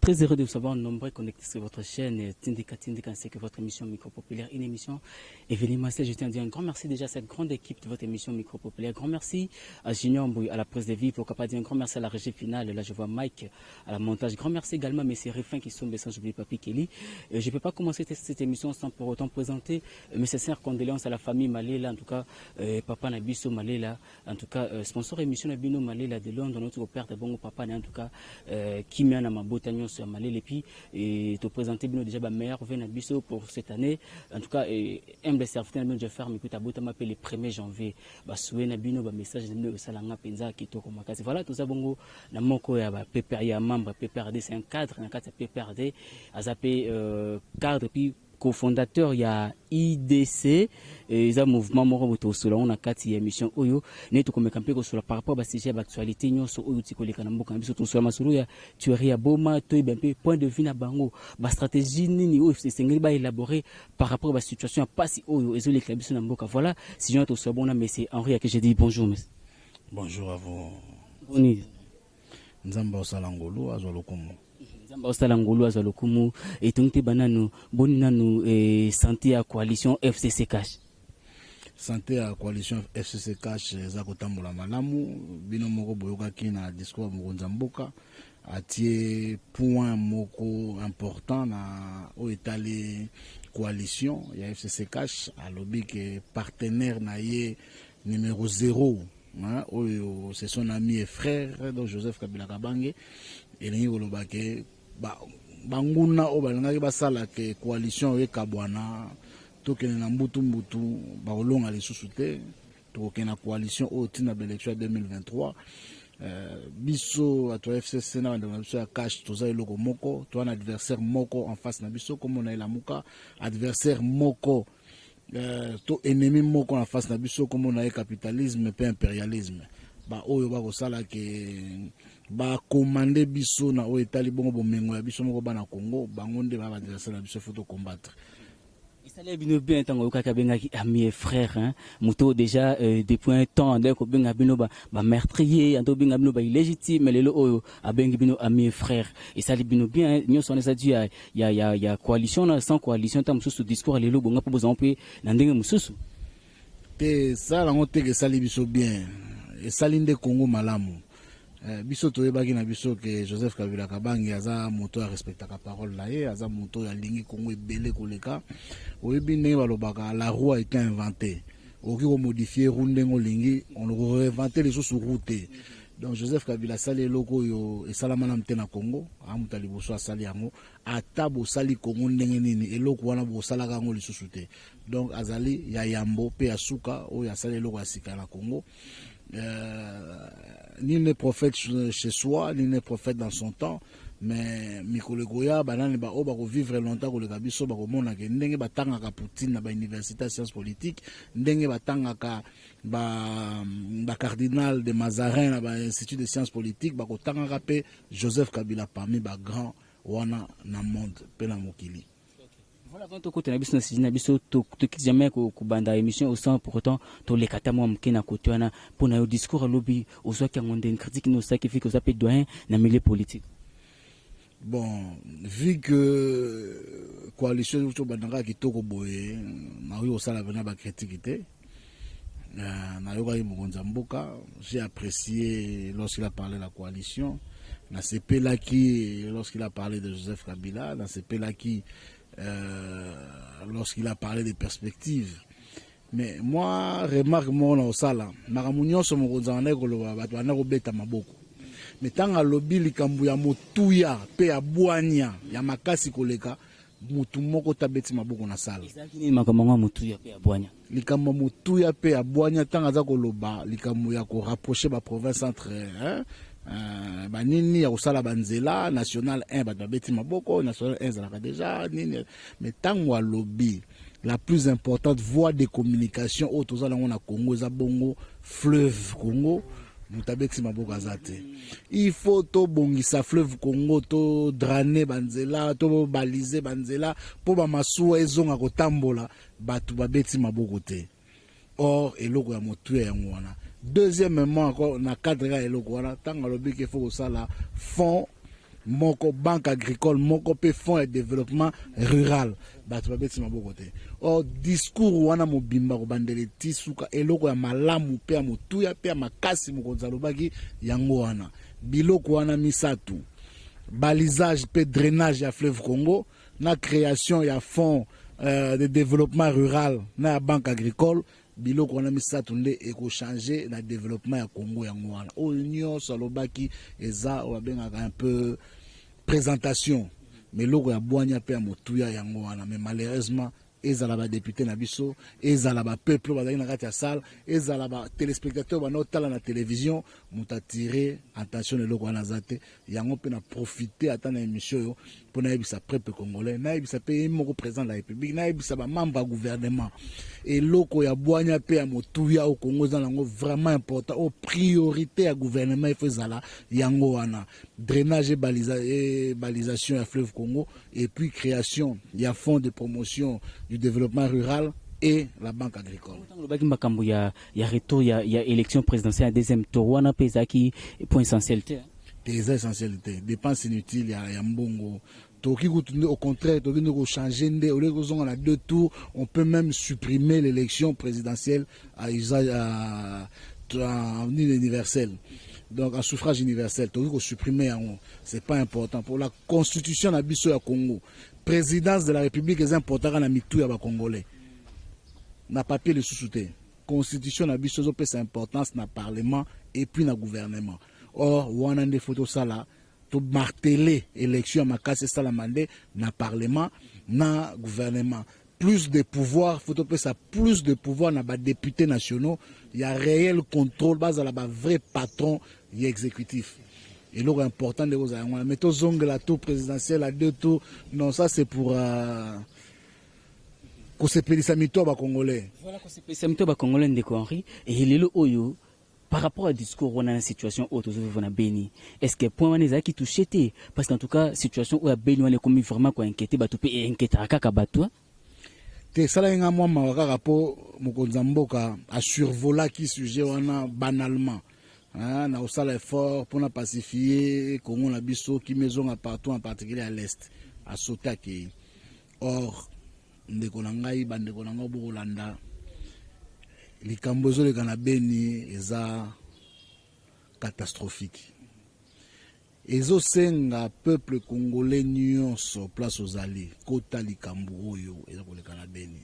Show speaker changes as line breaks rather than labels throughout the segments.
très heureux de vous savoir nombreux connectés sur votre chaîne Tindika Tindika, ainsi que votre émission Micro Populaire, une émission événementielle. Je tiens à dire un grand merci déjà à cette grande équipe de votre émission Micro Populaire. Grand merci à Junior Mbouy à la presse de vie, pourquoi pas dire un grand merci à la régie finale. Là, je vois Mike à la montage. Grand merci également à mes Réfins qui sont sans j'oublie Papi Kelly. Je ne peux pas commencer cette émission sans pour autant présenter mes sincères condoléances à la famille Malela, en tout cas Papa Nabiso Malela, en tout cas sponsor émission Nabino Malela de Londres, notre père de Bongo Papa, en tout cas qui m'a mabota sur Malela, et puis te présenter Bino déjà meilleur vœu Nabiso pour cette année, en tout cas humble serviteur de faire mais écoute abota m'appelle le 1er janvier basoué Nabino ba message de salanga penza kitoko makasi. Voilà tout ça bongo na moko ya ba PPR ya membre PPRD, c'est un cadre na kata PPRD azapé cadre puis cofondateur il y a IDC et un mouvement moko solo on a kati émission oyo ne to comme campé sur par rapport à sujet d'actualité nyonso oyo tikoleka na mboka biso to sur masulu ya tuerie ya boma to bempe point de vue na bango ba stratégie nini oyo sengeli ba élaborer par rapport à situation ya pasi oyo ezoli ka biso na mboka. Voilà si je to so bon na monsieur Henri que j'ai dit bonjour monsieur.
Bonjour à vous.
Boni
Nzamba osalangolo azolokumu.
Nzamba ngolo azalokumu et tungte bananu boni nanu santé à coalition FCC Cash.
Santé à coalition FCC Cash za kotambola malamu bino moko boyoka ki na discours mokonza mboka atie point moko important na o etali coalition ya FCC Cash alobi que partenaire na ye numéro 0 hein, c'est son ami et frère donc Joseph Kabila Kabange et ni koloba ke banguna o balangaki basala ke coalition e kabwana tokene na mbutu baolonga lisusu te tokene na coalition o tina élection 2023 biso ato FCC na banda biso ya Cash toza eloko moko to un adversaire moko en face na biso comme on a lamuka adversaire moko to ennemi moko en face na biso comme on a capitalisme et impérialisme ba oyo ba kosala ke ba commander biso na o etali bongo bomengo ya biso moko bana Congo bango nde ba adversaire na biso faut combattre.
Ça l'a bien tant que benga qui ami et frère hein muto déjà depuis un temps dès que benga bino ba meurtrier ando benga bino ba illégitime lelo oyo abengi bino ami et frère et ça bino bien nous on ça dit il y a coalition sans coalition tant mususu discours lelo bonga pour besoin pe na ndenge mususu
te ça la ngote que ça biso bien et salinde Congo malamu biso toyebaki na biso que Joseph Kabila Kabange aza moto a respecta ka parole la ye aza moto ya lingi Congo ebele koleka oyebi ndenge balobaka la roue a été inventée oki ko modifier roue ndenge lingi on le réinventer les sous route donc Joseph Kabila sali eloko yo esalama na mte na Congo amuta liboso asali yango ata bosali Congo ndenge nini eloko wana bosalaka ngo lisusu te donc azali ya yambo pe ya suka oyo asali eloko ya sika na Congo. Ni n'est prophète chez soi, ni n'est prophète dans son temps, mais Mikolo Goya, banane ba oba ko vivre longtemps ko le kabiso ba ko mona ke ndenge batanga ka Poutine na ba université de sciences politiques, ndenge batanga ka ba cardinal de Mazarin na ba institut de sciences politiques ba ko tanga ka pe Joseph Kabila parmi ba grand wana na monde pe na mokili.
Voilà, quand on a besoin de biso to jamais ko banda émission au sein pour autant to les katamo mkena kotuana pour na discours lobby aux soit qui ont une critique nous ça qui fait que ça peut doyen na milieu politique.
Bon, vu que coalition to bandanga ki toko boye na yo sala bana ba critique na yo ka mokonza mboka, j'ai apprécié lorsqu'il a parlé de la coalition, na CP là qui lorsqu'il a parlé de Joseph Kabila, na CP là qui lorsqu'il a parlé des perspectives. Mais moi, remarque moi au sala, maramunyo so mokonzana ko loba bato na ko beta maboko. Mais tanga lobi likambu ya motuya pe ya bwanya ya makasi koleka mutu moko tabeti maboko na sala.
Ezaki makamanga motuya pe ya bwanya.
Likambu motuya pe ya bwanya tanga za ko loba likambu ya ko rapprocher ba province entre banini ya kusala banzela national 1 batabeti maboko national 1 zalaka déjà nini mais tango lobby la plus importante voie de communication au tozala ngona Congo za bongo fleuve Congo mutabeti maboko azate il faut to bongisa fleuve Congo to drainer banzela to baliser banzela po ba masuwa ezonga kotambola batu babeti maboko te or eloko ya motu ya ngwana. Deuxièmement, encore, on a cadre et le Guana, tant que le faut que ça la fond moko banque agricole moko pe fonds de développement rural bato babeti maboko te. Or discours wana mobimba ko bandele tisuka eloko ya malamu pe ya motuya pe ya makasi mokonza lobaki yango wana biloko wana misatu balisage pe drainage ya fleuve Congo na création ya fonds de développement rural na ya banque agricole biloko wana misatu nde changer na développement ya Congo yango wana oyo nyonso alobaki eza obengaka un peu présentation mais loko ya bwanya pe ya motuya yango wana mais malheureusement ezala ba député na biso ezala ba peuple bazali na kati ya salle ezala ba téléspectateur banotala na télévision muta tirer attention le loko wana zate yango pe na profiter ata na émission yo pona yebisa peuple congolais na yebisa pe moko président de la république na yebisa ba membre ya gouvernement et loko ya bwanya pe ya motuya au Congo za nango vraiment important au priorité ya gouvernement il faut ezala yango wana drainage et balisation ya fleuve Congo et puis création ya fonds de promotion du développement rural et la banque agricole.
Il y a retour, il y a élection présidentielle à deuxième tour. On a pesé qui point essentialité.
Des essentialités, dépenses inutiles, il y a mbongo. Au contraire, on changer au lieu qu'on a deux tours, on peut même supprimer l'élection présidentielle à usage en universel. Donc en suffrage universel, on supprimer, c'est pas important pour la constitution de la Congo. Présidence de la République est importante dans la mitou ya ba Congolais. Na papier le sous-souté. Constitution na biso pe sa importance na parlement et puis na gouvernement. Or wana nde photo sala to marteler élection makase sala mandé na parlement na gouvernement. Plus de pouvoir, photo pe ça plus de pouvoir na ba députés nationaux, il y a réel contrôle base à la ba vrai patron y exécutif. Et l'autre important de vous avoir mais zong la tour présidentielle à deux tours non ça c'est pour qu'on se pèse à mito ba congolais
voilà qu'on se pèse à mito ba congolais ndeko Henri et lelo oyo par rapport au discours on a une situation où tous on a béni est-ce que point on est qui touché parce qu'en tout cas situation où a béni on est comme vraiment quoi inquiété ba tout pe inquiété kaka bato
te sala nga moi ma rapport mokonza mboka a survola qui sujet wana banalement. Na osala effort pour pacifier Congo na biso qui maison partout en particulier à l'est à Sotaki. Or ndeko na ngai bandeko na ngo bolanda likambo zo le kana beni eza catastrophique. Ezo senga peuple congolais nyonso place aux alliés kota likambo oyo eza ko le kana beni.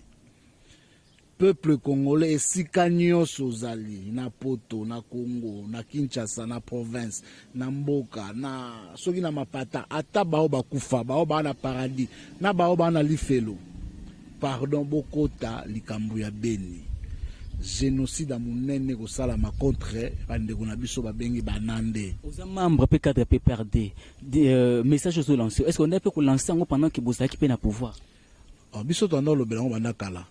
Peuple congolais esika nyonso ozali na poto na Congo na Kinshasa na province na mboka na soki na mapata ata bao bakufa bao ba na paradis na bao ba na lifelo pardon bokota likambo ya beni génocide monene ko sala ma contre bandeko na biso babengi banande
aux membres pe cadre pe perdre message aux lanceurs est-ce qu'on a peut lancer pendant que bozaki pe na pouvoir
biso tando lo belango bandakala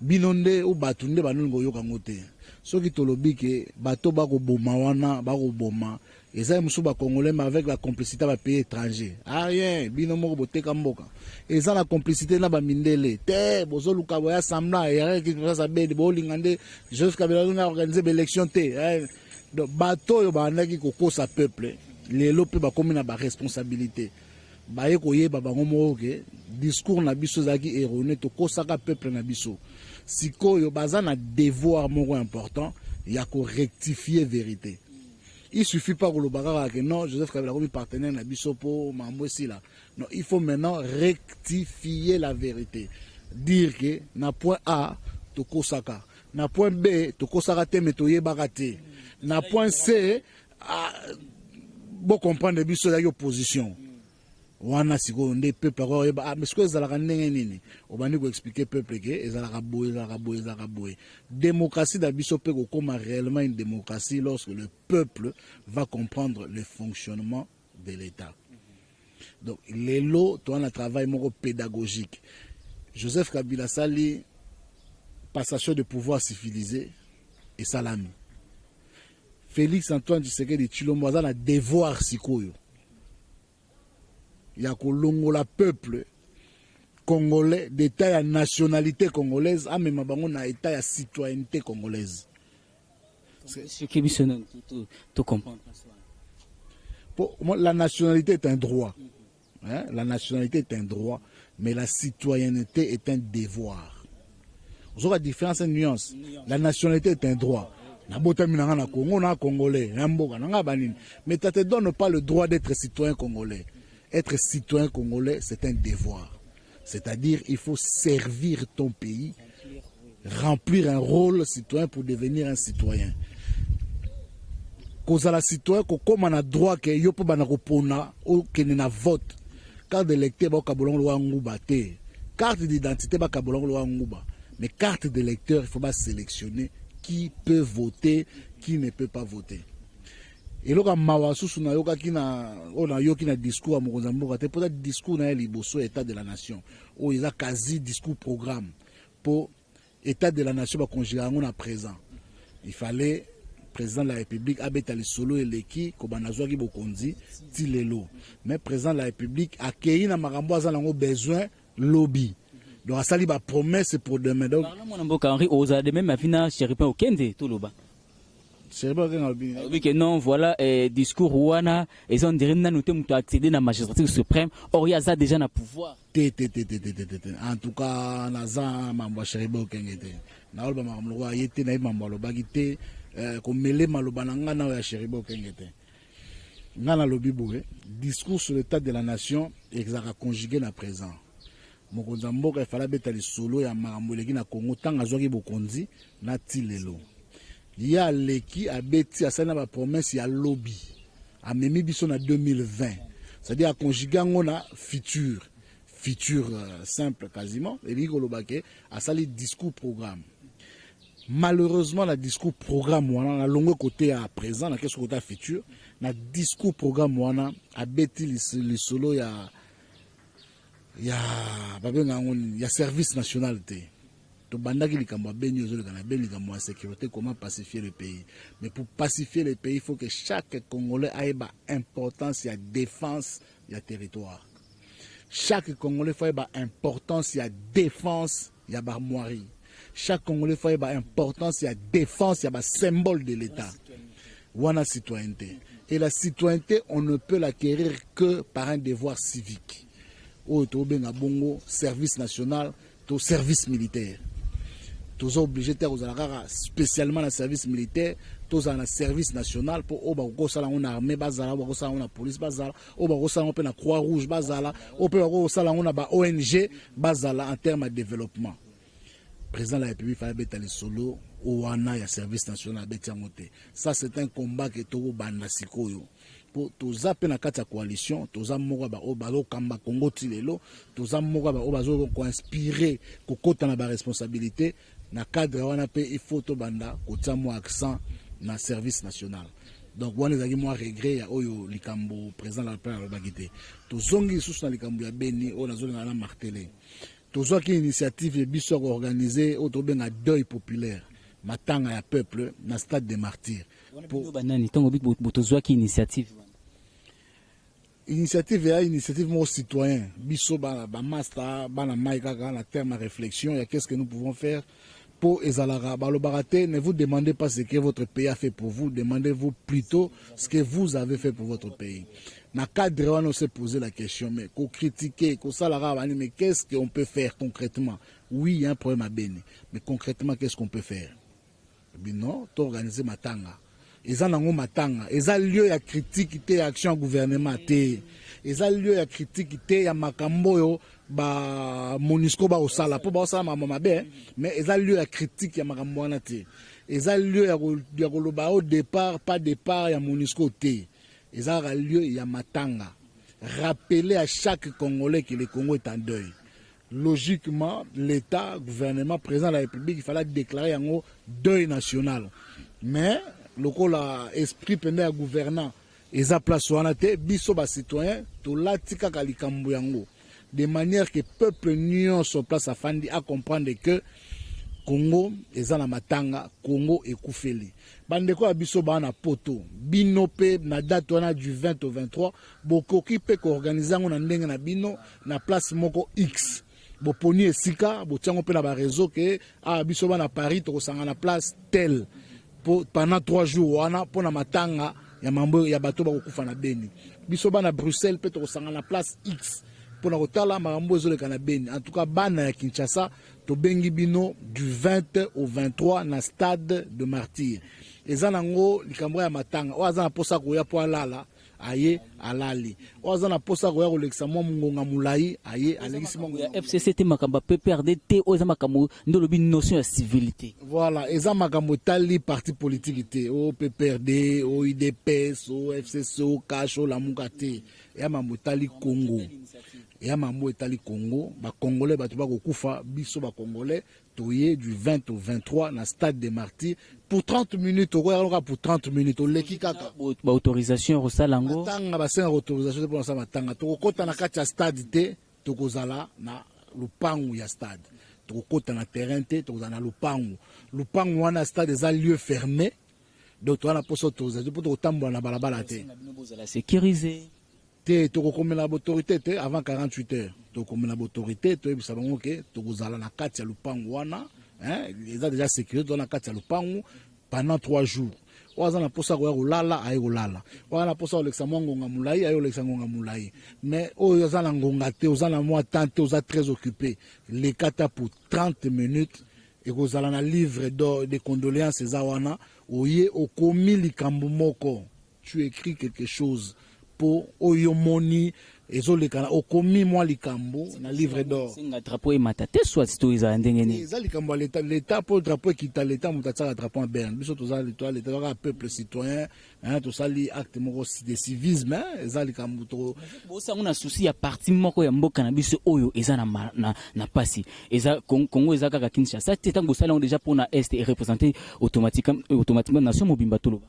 binonde ou batunde banongo yoka ngote soki tolobi ke bato bako boma wana bako boma eza musu ba congolais avec la complicité ba pays étranger rien bino moko boteka mboka eza la complicité na ba mindele te bozo luka boya samla ya ki ça bedi bo lingande jusqu'à la organiser l'élection te donc bato yo bandaki kokosa peuple lelo pe ba komi na ba responsabilité baye koyeba bango moko ke discours na biso zaki erroné to kosaka peuple na biso sikoyo baza na devoir moko important ya ko rectifier vérité. Il suffit pas que le bagage que non Joseph Kabila comme partenaire na biso po mambosi là. Non, il faut maintenant rectifier la vérité. Dire que na point A to kosaka, na point B to kosaka te metoye bagate. Na point C bon comprendre biso la opposition. Wana siko nde peuple ko mais ce que ezalaka ndenge nini obandi ko expliquer peuple que ezalaka boye démocratie da biso pe ko koma réellement une démocratie lorsque le peuple va comprendre le fonctionnement de l'État. Donc les lots to un travail moko pédagogique. Joseph Kabila sali passation de pouvoir civilisé et salami. Félix Antoine Tshisekedi Tshilombo a un devoir sikoyo. Il y a kolongola peuple congolais d'état ya nationalité congolaise a même bango na état ya citoyenneté congolaise.
Ce qui est tout comprendre.
La nationalité est un droit. Hein? La nationalité est un droit, mais la citoyenneté est un devoir. Vous aurez la différence, une nuance. La nationalité est un droit. Congo, na Congolais, mais ça ne te donne pas le droit d'être citoyen congolais. Être citoyen congolais, c'est un devoir. C'est-à-dire, il faut servir ton pays, remplir un rôle citoyen pour devenir un citoyen. Quand la citoyen, comme on a droit que yo peut banakopona ou que na vote, carte d'électeur ba kabolong lo nguba te, carte d'identité ba kabolong lo nguba, mais carte d'électeur il faut pas sélectionner qui peut voter, qui ne peut pas voter. Et là, Mawasusu na yoka kina, on a yoki na discours à Mokozamboka, te peut-être discours na liboso état de la nation, ou il a quasi discours programme pour état de la nation ba conjuguer on à présent. Il fallait président de la République abeta le solo et leki kobanazwa ki bokonzi ti lelo. Mais président de la République a accueilli na makambo azala ngo besoin lobby. Donc ça li ba promesse pour demain. Donc
mon mboka Henri oza de même afina cheripa okende tout loba.
Oui
que non, voilà, discours Rouana, et on dirait que nous avons accédé à la magistrature suprême, or il y a déjà un pouvoir.
En tout cas, nous avons cheripa okende. Na olba mamlo yete na mamlo bagite ko mele maloba na ngana ya cheripa okende. Ngana lobi boé, discours sur l'état de la nation exaka conjugué na présent. Mokonza mboka il fallait beta le solo ya makambo leki na Congo tanga zoki bokonzi na tilelo. Ya leki abeti asana ba promesse ya lobby a memi biso na 2020, c'est-à-dire a conjugué ngona futur simple quasiment et li kolobake asali discours programme. Malheureusement le discours programme wana na longo côté à présent na qu'est-ce côté futur na discours programme wana abeti le solo ya service national te. To bandaki likambo beni ozoleka na beni likambo sécurité, comment pacifier le pays. Mais pour pacifier le pays, il faut que chaque Congolais ait ba importance ya défense ya territoire. Chaque Congolais faut ba importance ya défense ya barmoirie. Chaque Congolais faut ba importance ya défense ya ba symbole de l'État. Wana citoyenneté. Et la citoyenneté, on ne peut l'acquérir que par un devoir civique. Au Tobenga Bongo, service national, au service militaire. Tous obligés de spécialement le service militaire, tous en service national pour au sala on armée bazala, au sala on a police bazala, au sala on peut la Croix Rouge bazala, au sala on a ba ONG bazala en termes de développement. Président de la République fallait mettre les solo au wana ya service national betiamote. Ça c'est un combat que tout banda sikoyo. Pour tous appels na kati ya coalition, tous amoura ba o bazo kamba Congo tilelo, tous amoura ba o bazo ko inspirer ko kota na ba responsabilité na cadre wana pe il faut to banda ko tsamo accent na service national. Donc wana zaki moi regret ya oyo likambo président la République alobakite. Tozongi sous na likambo ya Beni o na zona na martelé. Tozwa ki initiative biso organisée au tobenga deuil populaire. Matanga ya peuple na stade des martyrs.
Pour banani tongo bit botozwa ki initiative.
Initiative ya initiative mo citoyen. Biso ba master bana maika na terme à réflexion, ya qu'est-ce que nous pouvons faire pour ezalara balobaraté. Ne vous demandez pas ce que votre pays a fait pour vous, demandez-vous plutôt ce que vous avez fait pour votre pays. Na cadre on s'est posé la question, mais qu'on critiquer, qu'on salara, mais qu'est-ce qu'on peut faire concrètement? Oui, il y a un problème à Béni, mais concrètement, qu'est-ce qu'on peut faire? Non, tu organiser matanga. Ils ont matanga. Ils ont lieu à critique et action gouvernement. Ils ont lieu à critique et à makambo ba monisco ba osala pour ba osala mama be, mais ils ont lieu à critique ya makambo na te. Ils ont lieu à koloba au départ, pas départ ya monisco te. Ils ont lieu ya matanga. Rappeler à chaque Congolais que le Congo est en deuil. Logiquement, l'État, gouvernement, président de la République, il fallait déclarer un deuil national. Mais, le esprit pendant gouvernant, ils ont placé en tête, biso ba citoyen, tout l'atika kalikambu yango. De manière que le peuple n'yon sur place à Fandi à comprendre que Congo, ils ont la matanga, Congo est koufeli. Bandeko abiso ba na poto, binope na date du 20 au 23, boko ki pe ko organiser on ndenge na bino na place moko X. Bo poni esika, bo tiango pe na ba réseau que abiso ba na Paris to sanga na place tel. Pendant 3 jours wana pona matanga ya mambo ya bato bakokufa na Beni. Biso bana Bruxelles peut tosanga na place X pour na kotala mambo ezoleka na Beni. En tout cas bana ya Kinshasa to bengi bino du 20 au 23 na stade de Martyrs. Eza nango likambo ya matanga. Oaza na posa koya po alala aye alali. Oaza na posa koya kolekisa mwa mungonga mulai aye alekisi mwa
ya FCC te makamba PPRD te oza makambo ndolobi notion ya civilité.
Voilà, eza makambo tali parti politique te o PPRD, o UDPS, o FCC, o Cash, o Lamuka te. Ya mambo tali Congo. Ya mambo etali Congo, ba Congolais ba tuba kokufa biso ba Congolais toye du 20 au 23 na stade des Martyrs pour 30 minutes, pour 30 minutes au leki kaka.
Ba autorisation rosalango.
Tanga ba senga autorisation pour ça matanga. To kota na kati ya stade te, to kozala na lupangu ya stade. To kota na terrain te, to kozala na lupangu. Lupangu wana stade eza lieu fermé. Donc to wana poso autorisation pour to tambola na balabala te.
Sécurisé.
Te tokokomela l'autorité te avant 48 heures. Tokokomela l'autorité to ebisa bango ke tokozala na kati ya lupangu wana, ils ont déjà sécurisé dans la kati ya lupangu pendant 3 jours. Oaza na posa ko ya kolala ayi kolala. Oaza na posa olekisa ngonga mulai ayi olekisa ngonga mulai. Mais oyo oza na ngonga te, oza na mwa tante, oza très occupé. Les kata pour 30 minutes et kozala na livre de condoléances eza wana oye okomi likambo moko. Tu écris quelque chose pour oyomoni ezolekana okomi mwa likambo na livre d'or.
Singa drapeau e matate soit sto eza ndengeni.
Eza likambo l'état pour drapeau kita l'état mutatsa drapeau en berne. Biso toza l'étoile l'état ka peuple citoyen, to sali acte moko de civisme, eza likambo to.
Bo sa ngona souci ya parti moko ya mboka na biso oyo eza na pasi. Eza Congo eza kaka Kinshasa te tango sala déjà pour na est et représenter automatiquement nation mobimba toloba.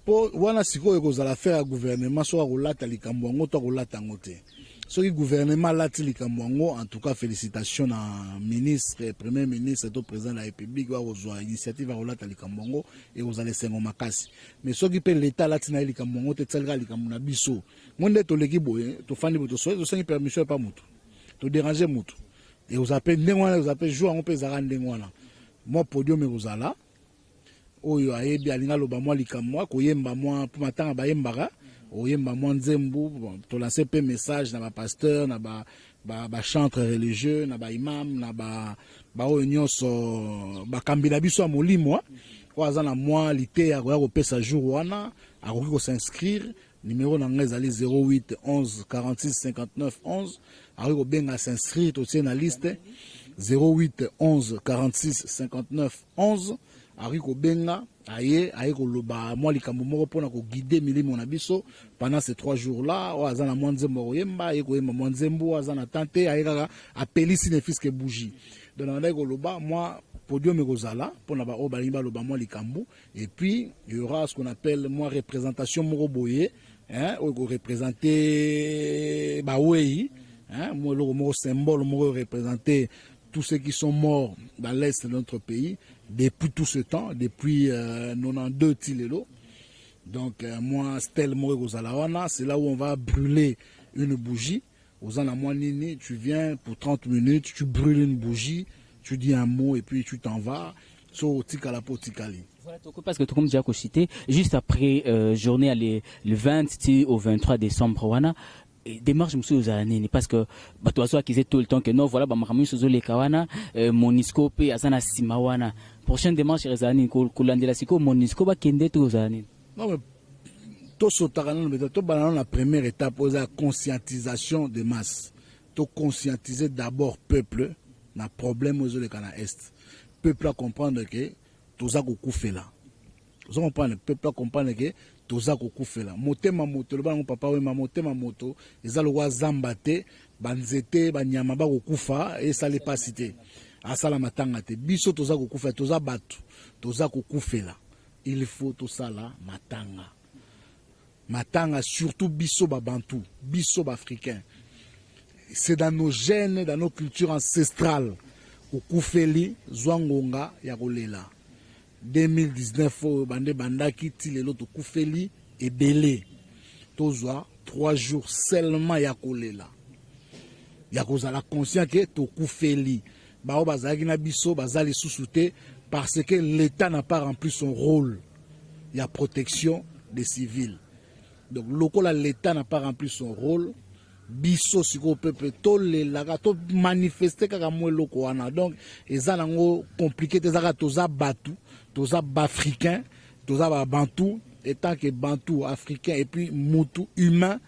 Po wana sikoyo kozala faire gouvernement so akolata likambo yango to akolata yango te. Soki gouvernement lati likambo yango, en tout cas félicitations na ministre, premier ministre to président de la République wa kozwa initiative akolata likambo yango et kozala sengo makasi. Mais soki pe l'état lati na likambo yango te tsalika likambo na biso. Monde to leki boye to fandi boto so sengi permission pas mutu. To déranger mutu. Et vous appelez ndengwana, vous appelez jour on peut zara ndengwana. Moi podium e kozala oyo ayebi alinga loba mwa likamwa koyemba mwa po matanga bayembaka oyemba mwa nzembu to lancer pe message na ba pasteur na ba chantre religieux na ba imam na ba oyo nyonso bakambila biso ya molimo oaza na mwa lite ya koya kopesa jour wana akoki ko s'inscrire numéro na ngai ezali 08 11 46 59 11 akoki kobenga s'inscrire totie na liste 08 11 46 59 11 ari ko benga aye koloba mwa likambo moko pona ko guider milimo na biso pendant ces 3 jours là o azana mwa nzembo koyemba aye koyemba mwa nzembo azana tante aye kaka apeli sinefiske bougie donc on a koloba moi podium ekozala pona ba o balingi baloba mwa likambo et puis il y aura ce qu'on appelle moi représentation moko boye o ko représenter ba wei moi le mot symbole moko représenter tous ceux qui sont morts dans l'est de notre pays depuis tout ce temps, depuis 92 Tilelo. Donc moi, Stel Moré Ozalawana, c'est là où on va brûler une bougie. Ozana Mouanini, tu viens pour 30 minutes, tu brûles une bougie, tu dis un mot et puis tu t'en vas. So Tikalapo Tikali.
Voilà, parce que comme déjà cité, juste après journée le 20 au 23 décembre, wana démarche monsieur Ozanini parce que batoaso akizé tout le temps que non voilà ba makamu sozo le kawana Monisco pe azana simawana prochaine démarche Ozanini kolandela siko Monisco ba kende to Ozanini. Non mais
to sotarana mais to banana la première étape c'est la conscientisation de masse. To conscientiser d'abord peuple na problème aux le kana est. Peuple à comprendre que toza kokufela. Vous comprenez peuple à comprendre que toza kokufela motema moto loba ngo papa we motema moto ezalo wa zambate banzete banyama ba kokufa esale pasite asala matanga te biso toza kokufa toza batu toza kokufela il faut to sala matanga surtout biso ba bantu biso ba africain c'est dans nos gènes dans nos cultures ancestrales kokufeli zwangonga ya kolela 2019 bande bandaki tilelo to kufeli ebele tozwa 3 jours seulement ya kolela ya kozala conscient que to kufeli bao bazaki na biso bazali susute parce que l'état n'a pas rempli son rôle ya protection des civils. Donc l'État n'a pas rempli son rôle. Biso siko peuple to le laga to manifester kaka mo loko wana. Donc eza nango compliqué tezaka toza batu, toza bafricain, toza ba bantou, étant que bantou africain et puis mutu humain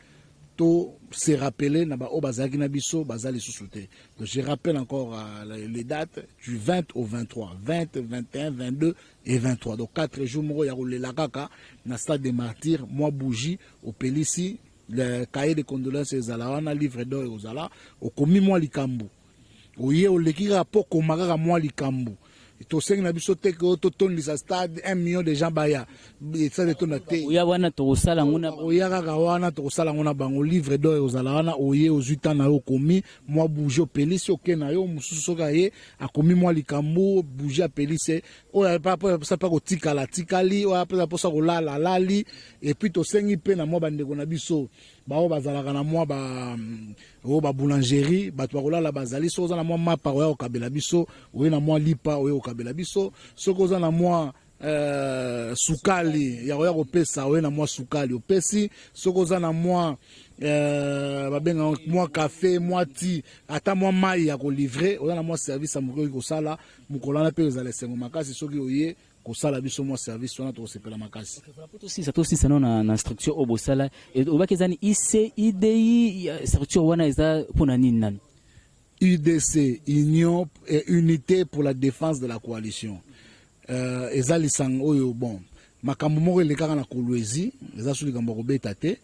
to se rappeler na ba o bazaki na biso bazali sous-souté. Donc je rappelle encore les dates du 20 au 23, 20, 21, 22 et 23. Donc 4 jours mo ya le lagaka na stade des martyrs, moi bougie au Pélissi. Le cahier de condoléances aux Alawana, livre d'or aux Ala, au commis moi likambu. Oye, au leki rapport komaka moi likambu. To seng na biso te ko to ton lisa stade 1 million de gens baya. Et ça de ton te.
Oya wana to sala nguna.
Oya kaka wana to sala nguna bango livre d'or aux Alawana, oye aux 8 ans na yo commis moi bouger Pélissi OK na yo mususu soka ye a commis moi likambu bouger Pélissi. Oya pas ça pas ko tikala tikali, oya pas ça ko la lali et puis to sengi pe na moi bande ko na biso. Ba o bazalaka na moi ba boulangerie bato bakolala bazali soza na moi mapa oya okabela biso oye na moi lipa oye okabela biso sokoza na moi sukali ya oya kopesa oye na moi sukali opesi sokoza na moi babenga moi café moi ti ata moi mai ya ko livrer oya na moi service ya mokolo kosala mokolana pe ezala sengo makasi soki oye kosala biso moi service wana to sepela makasi
to si na structure obosala et obakezani ICIDI structure wana eza pona nini nani
UDC Union et Unité pour la défense de la coalition eza lisang oyo bon makambo moko elekaka na kolwezi eza suli kambo kobeta te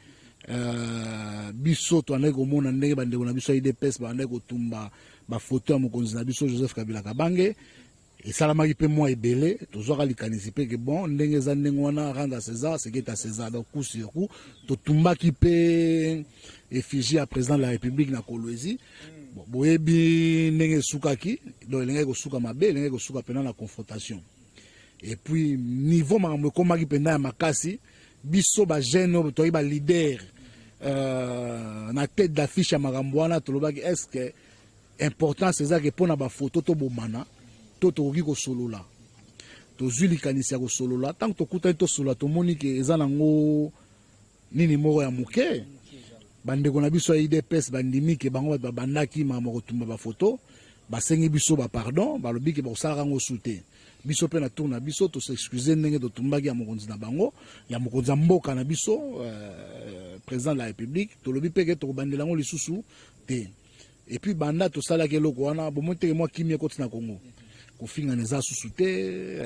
biso to andaki komona ndenge bandeko na biso ya IDPS bandaki kotumba bafoto ya mokonzi na biso Joseph Kabila Kabange esalamaki mpe mwa ebele tozwaka likanisi mpe ke bon ndenge eza ndenge wana rendre à César ce qui est à César donc coup sur coup totumbaki mpe effigie ya président de la République na kolwezi boyebi ndenge esukaki donc elengaki kosuka mabe elengaki kosuka mpena na confrontation et puis niveau makambo ekomaki mpenda ya makasi biso bagene oyo toyaki balider na tête d'affiche ya makambo wana tolobaki est ce que importance ezaki mpona bafoto tobomana to tokoki kosolola tozwi likanisi ya kosolola ntango tokutani tosolola tomoni ke eza nango nini moko ya moke bandeko na biso ya IDPS bandimi ke bango bato babandaki makambo kotumba bafoto basengi biso bapardon balobi ke bakosalaka yango su te biso mpe na tour na biso tosexcuse ndenge totumbaki ya mokonzi na bango ya mokonzi ya mboka na biso président de la République tolobi mpe ke tokobandela yango lisusu te et puis banda tosalaki eloko wana bomoi teke mwa kimia ekoti na Congo kofinga neza susu te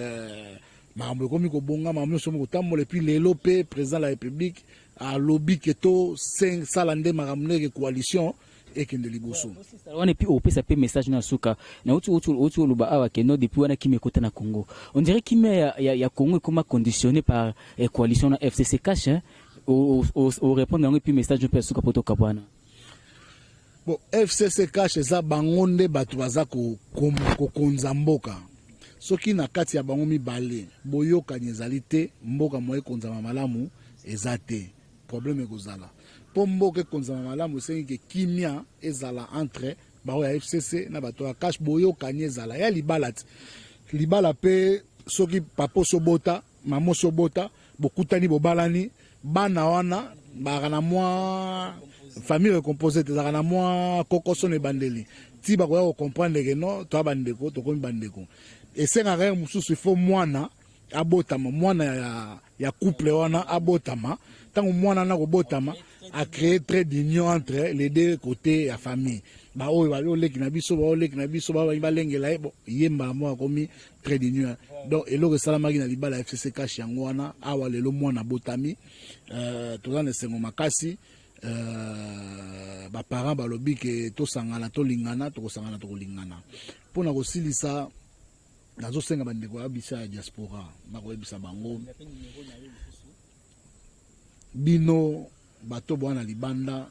makambo ekomi kobonga makambo nyonso ekomi kotambola epuis lelo mpe président de la République alobi ke tosala nde makambo ndenge coalition ekende liboso
wana epuis opesa mpe message na suka na oti oloba awa keno depuis wana kimia ekota na Congo on dirait kimia ya Congo ekoma conditionné par coalition na FCC cash o répondre yango epuis message mpe ya suka po toka bwana.
Bon, FCC cash eza bango nde bato baza kokonza mboka soki na kati ya bango mibale boyokani ezali te mboka moye konzama malamu eza te problème ekozala mpo mboka ekonzama malamu esengi ke kimia ezala entre bao ya FCC na bato ya cash boyokani ezala ya libala te libala mpe soki papa sobota mama sobota bokutani bobalani bana wana baka na mwa famille recomposée tezaka na mwa kokoso ne bandeli ti bakoya kocomprendre ke no toa bandeko tokomi bandeko esengaka ye mosusu ifo mwana abotama mwana ya couple wana abotama ntango mwana na kobotama a créé trait d'union entre les deux côtés ya famille baoyo baoleki na biso baoleki na biso balengela ye yembala moko akomi trait d'union donc eloko esalamaki na libala ya FCC cash yango wana awa lelo mwana abotami toza na esengo makasi baparent balobi ke tosangana tolingana tokosangana tokolingana mpona kosilisa nazosenga bandeko yabisa ya diaspora bakoyebisa bango bino bato bwana libanda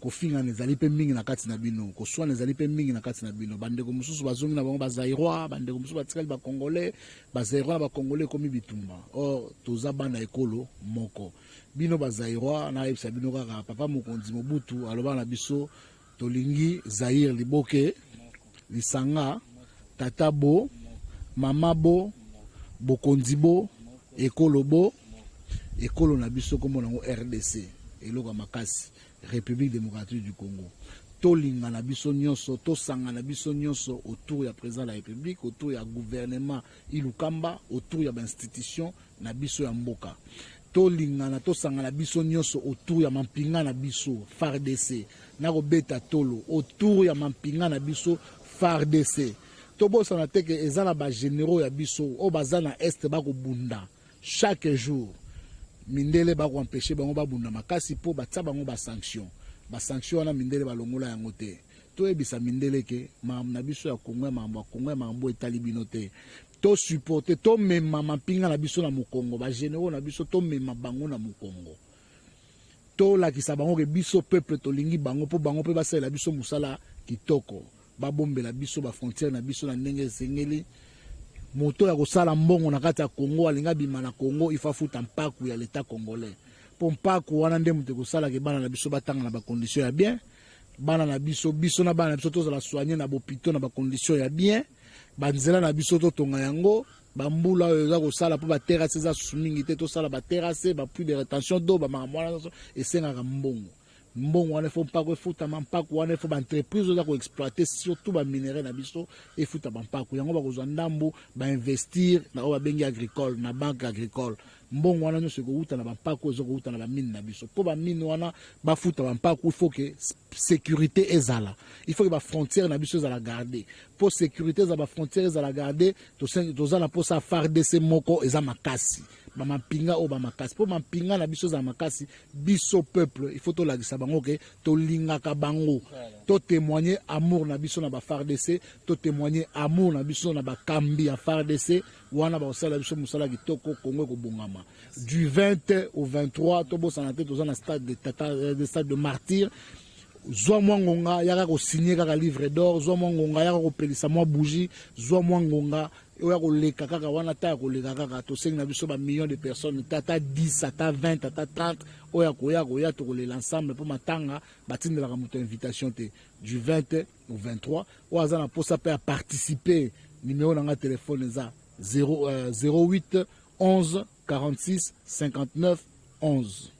kofingana ezali mpe mingi na kati na bino koswana ezali mpe mingi na kati na bino bandeko mosusu bazongi na bango bazairoi bandeko mosusu batikali bakongolais bazairoi na bakongolais ekomi bitumba or toza bana ekolo moko bino bazairoi nayebisa bino kaka papa mokonzi Mobutu aloba na biso tolingi Zaire liboke lisanga tata bo mama bo bokonzi bo ekolo bo ekolo na biso kombo nango RDC eloko makasi République démocratique du Congo tolinga na biso nyonso tosanga na biso nyonso autour ya président de la République autour ya gouvernement ilukamba autour ya institution na biso ya mboka tolingana tosanga na biso nyonso autour ya mampinga na biso FARDC na kobeta tolo autour ya mampinga na biso FARDC tobosana te ke eza na ba généraux ya biso o baza na est bakobunda chaque jour mindele bakoempêche bango babunda makasi po batia bango basanction wana mindele balongola yango te toyebisa mindele ke makambo na biso ya Kongo makambo ya Kongo makambo etali bino te to supporter to mema mampinga na biso na Mukongo ba généraux na biso to mema bango na Mukongo to lakisa bango ke biso peuple tolingi bango po bango pe basala biso musala kitoko babombela biso ba frontière na biso na ndenge sengeli moto ya kosala mbongo na kati ya Congo alinga bima na Congo il faut futa mpaku ya l'état congolais po mpaku wana nde moto kosala ke bana na biso batanga na ba conditions ya bien bana na biso na bana na biso tozala soigner na bopito na ba conditions ya bien banzela na biso to tonga yango bambula oyo za kosala po ba terrasse za sumingi te to sala ba terrasse ba puits de rétention d'eau ba makamwana esengaka mbongo wana faut pas futa mampaku wana faut ba entreprise za ko exploiter surtout ba minerais na biso et futa mampaku yango ba kozwa ndambo ba investir na ba bengi agricole na banque agricole mbongo wana nyonso ko uta na mampaku zo ko uta na ba mine na biso po ba mine wana ba futa mampaku il faut que sécurité ezala il faut que ba frontière na biso za la garder pour sécurité za ba frontière za la garder to za na po sa FARDC moko eza makasi ba mapinga o ba makasi po mapinga na biso za makasi biso peuple il faut to lakisa bango ke to lingaka bango to témoigner amour na biso na ba FARDC to témoigner amour na biso na ba kambi ya FARDC wana ba osala biso musala kitoko Congo ko bongama du 20 au 23 to bosana te to za na stade de martyr zwa mwangonga yaka ko signer kaka livre d'or zwa mwangonga yaka ko pelisa mwa bougie zwa mwangonga oya ko leka kaka wana ta ko leka kaka to sengi na biso ba millions de personnes tata 10 tata 20 tata 30 oya to ko lela ensemble pour matanga batindela ka moto invitation te du 20 au 23 oza na posa pe à participer numéro na nga téléphone za 08 11 46 59 11.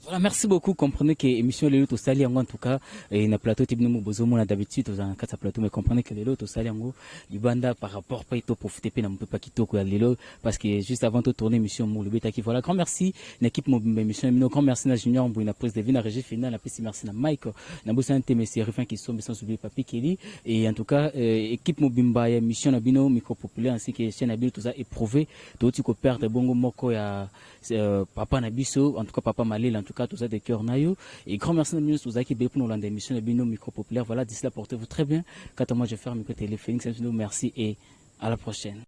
Voilà, merci beaucoup. Comprenez que l'émission Lelo Tosali en tout cas et na plateau type nous besoin on a d'habitude dans quatre plateau mais comprenez que Lelo Tosali en libanda par rapport pas to profiter pe na peut pas kitoko ya Lelo parce que juste avant de tourner émission mo le beta qui voilà grand merci l'équipe mo émission grand merci na Junior Mbou na prise de vie na régie finale na PC merci na Mike na bossa NTMC refin qui sont sans oublier Papi Kelly et en tout cas équipe mo bimba émission na bino micro populaire ainsi que chaîne na bino tout ça éprouvé to tu ko perdre bongo moko ya papa na biso en tout cas papa Malé en tout cas tout ça de cœur nayo et grand merci à nous tous qui pour nous l'an d'émission de Bino micro populaire voilà d'ici là portez-vous très bien quant à moi je ferme le côté téléphonique merci et à la prochaine.